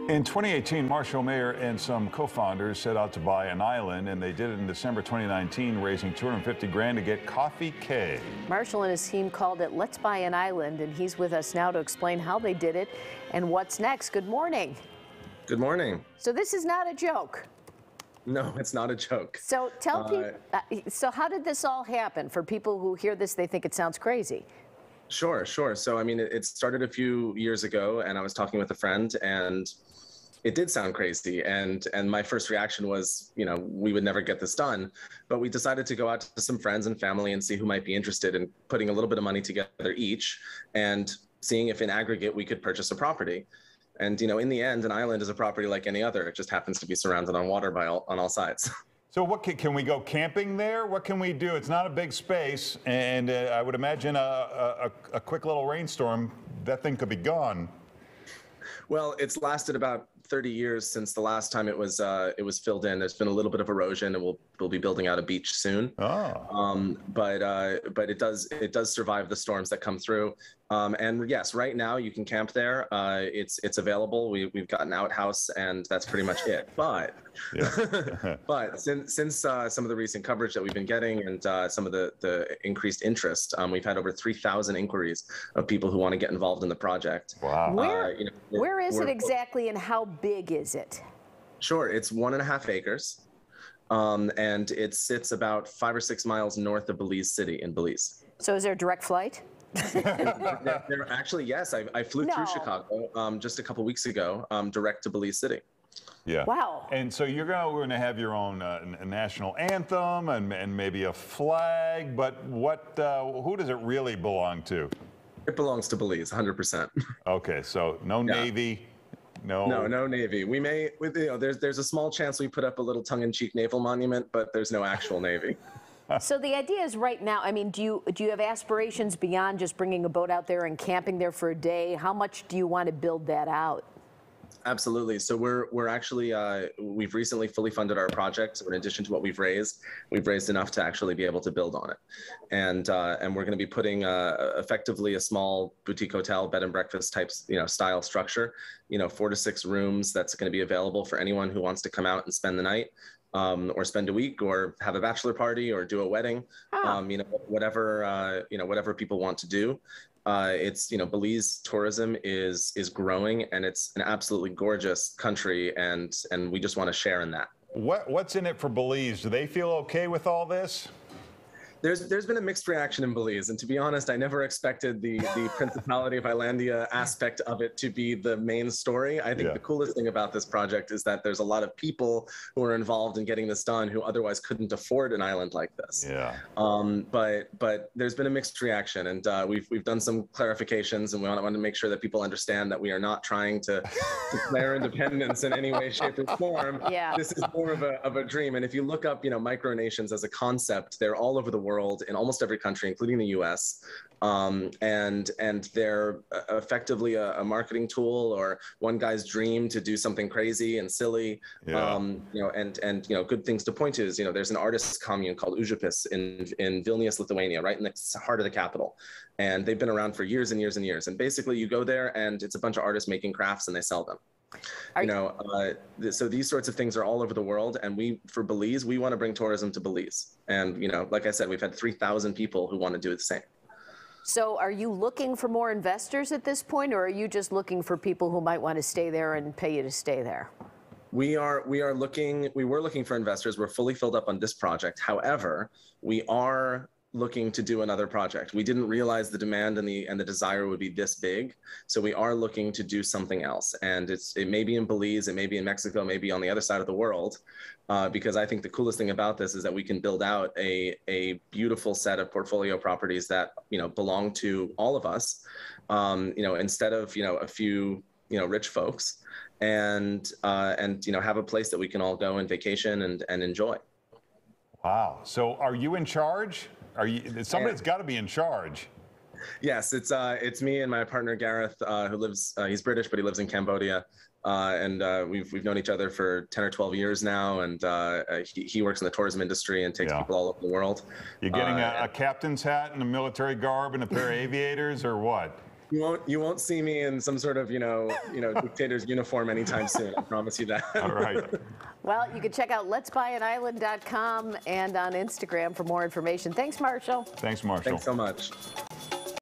In 2018, Marshall Mayer and some co-founders set out to buy an island, and they did it in December 2019, raising 250 grand to get Coffee Cay. Marshall and his team called it Let's Buy an Island, and he's with us now to explain how they did it and what's next. Good morning. Good morning. So this is not a joke. No, it's not a joke. So tell people, so how did this all happen? For people who hear this, they think it sounds crazy. Sure. So, I mean, it started a few years ago, and I was talking with a friend, and it did sound crazy. And my first reaction was, we would never get this done. But we decided to go out to some friends and family and see who might be interested in putting a little bit of money together each and seeing if in aggregate we could purchase a property. And, in the end, an island is a property like any other. It just happens to be surrounded on water on all sides. So what can we go camping there? What can we do? It's not a big space, and I would imagine a quick little rainstorm, that thing could be gone. Well, it's lasted about 30 years since the last time it was filled in. There's been a little bit of erosion, and we'll be building out a beach soon. Oh. But it does survive the storms that come through. And yes, right now you can camp there. It's available. We've got an outhouse, and that's pretty much it. But Yeah. but since some of the recent coverage that we've been getting and some of the increased interest, we've had over 3,000 inquiries of people who want to get involved in the project. Wow. Where is it exactly, and how big is it? Sure, it's 1.5 acres. And it sits about 5 or 6 miles north of Belize City in Belize. So is there a direct flight? There actually, yes. I flew through Chicago just a couple weeks ago, direct to Belize City. Yeah. Wow. And so we're going to have your own national anthem and maybe a flag, but who does it really belong to? It belongs to Belize, 100%. Okay, so no Navy. No Navy. We may, there's a small chance we put up a little tongue-in-cheek naval monument, but there's no actual Navy. So the idea is right now, I mean, do you have aspirations beyond just bringing a boat out there and camping there for a day? How much do you want to build that out? Absolutely. So we're actually, we've recently fully funded our project. So in addition to what we've raised enough to actually be able to build on it. And we're going to be putting effectively a small boutique hotel, bed and breakfast type, style structure, 4 to 6 rooms that's going to be available for anyone who wants to come out and spend the night. Or spend a week, or have a bachelor party, or do a wedding, whatever people want to do. It's Belize tourism is growing, and it's an absolutely gorgeous country, and we just want to share in that. What's in it for Belize? Do they feel okay with all this? There's been a mixed reaction in Belize, and to be honest, I never expected the Principality of Islandia aspect of it to be the main story. I think the coolest thing about this project is that there's a lot of people who are involved in getting this done who otherwise couldn't afford an island like this. Yeah. But there's been a mixed reaction, and we've done some clarifications, and we want to make sure that people understand that we are not trying to declare independence in any way, shape, or form. Yeah. This is more of a dream. And if you look up, micronations as a concept, they're all over the world, in almost every country, including the U.S. And they're effectively a marketing tool, or one guy's dream to do something crazy and silly. Yeah. And good things to point to is, there's an artist commune called Užupis in Vilnius, Lithuania, right in the heart of the capital. And they've been around for years and years and years. And basically you go there and it's a bunch of artists making crafts and they sell them. So these sorts of things are all over the world, and for Belize, we want to bring tourism to Belize. And like I said, we've had 3,000 people who want to do the same. So are you looking for more investors at this point, or are you just looking for people who might want to stay there and pay you to stay there? We were looking for investors. We're fully filled up on this project. However, we are looking to do another project. We didn't realize the demand and the desire would be this big. So we are looking to do something else. And it may be in Belize, it may be in Mexico, maybe on the other side of the world. Because I think the coolest thing about this is that we can build out a beautiful set of portfolio properties that, belong to all of us, instead of, a few, rich folks, and have a place that we can all go and vacation and enjoy. Wow. So are you in charge? Somebody's got to be in charge. Yes, it's me and my partner Gareth, who lives. He's British, but he lives in Cambodia, and we've known each other for 10 or 12 years now. And he works in the tourism industry and takes people all over the world. You're getting a captain's hat and a military garb and a pair of aviators, or what? You won't see me in some sort of dictator's uniform anytime soon. I promise you that. All right. Well, you can check out letsbuyanisland.com and on Instagram for more information. Thanks, Marshall. Thanks, Marshall. Thanks so much.